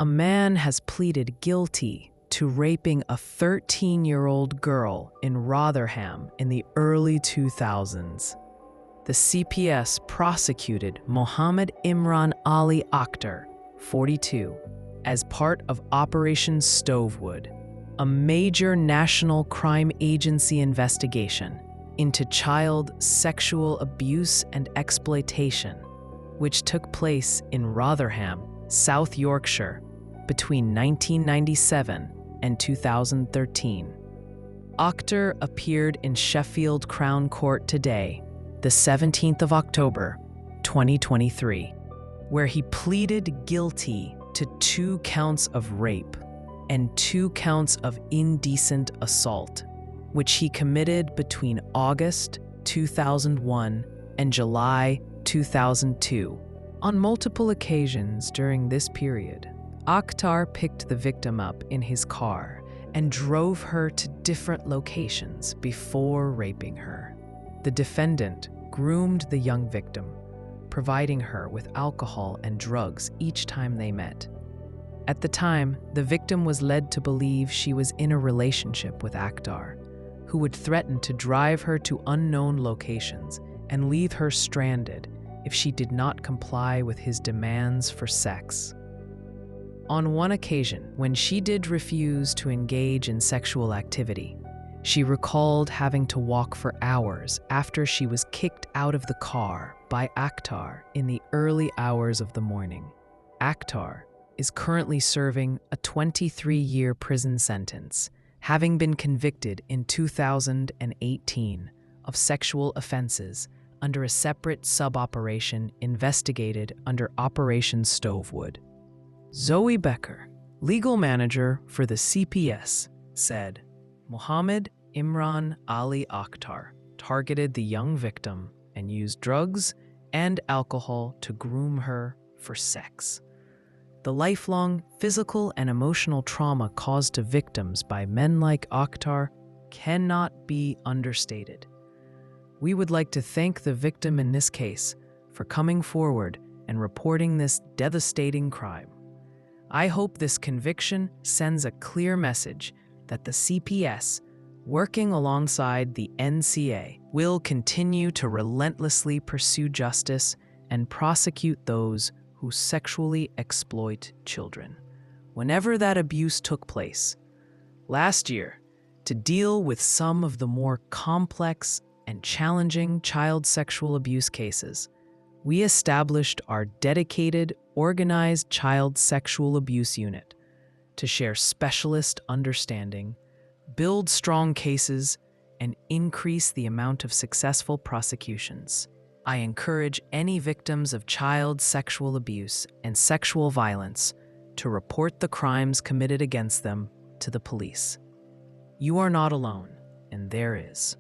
A man has pleaded guilty to raping a 13-year-old girl in Rotherham in the early 2000s. The CPS prosecuted Mohammed Imran Ali Akhtar, 42, as part of Operation Stovewood, a major national crime agency investigation into child sexual abuse and exploitation, which took place in Rotherham, South Yorkshire, between 1997 and 2013. Akhtar appeared in Sheffield Crown Court today, the 17th of October, 2023, where he pleaded guilty to 2 counts of rape and 2 counts of indecent assault, which he committed between August 2001 and July 2002. On multiple occasions during this period, Akhtar picked the victim up in his car and drove her to different locations before raping her. The defendant groomed the young victim, providing her with alcohol and drugs each time they met. At the time, the victim was led to believe she was in a relationship with Akhtar, who would threaten to drive her to unknown locations and leave her stranded if she did not comply with his demands for sex. On one occasion, when she did refuse to engage in sexual activity, she recalled having to walk for hours after she was kicked out of the car by Akhtar in the early hours of the morning. Akhtar is currently serving a 23-year prison sentence, having been convicted in 2018 of sexual offenses under a separate sub-operation investigated under Operation Stovewood. Zoe Becker, legal manager for the CPS, said, Mohammed Imran Ali Akhtar targeted the young victim and used drugs and alcohol to groom her for sex. The lifelong physical and emotional trauma caused to victims by men like Akhtar cannot be understated. We would like to thank the victim in this case for coming forward and reporting this devastating crime. I hope this conviction sends a clear message that the CPS, working alongside the NCA, will continue to relentlessly pursue justice and prosecute those who sexually exploit children, whenever that abuse took place. Last year, to deal with some of the more complex and challenging child sexual abuse cases, we established our dedicated, organized child sexual abuse unit to share specialist understanding, build strong cases, and increase the amount of successful prosecutions. I encourage any victims of child sexual abuse and sexual violence to report the crimes committed against them to the police. You are not alone, and there is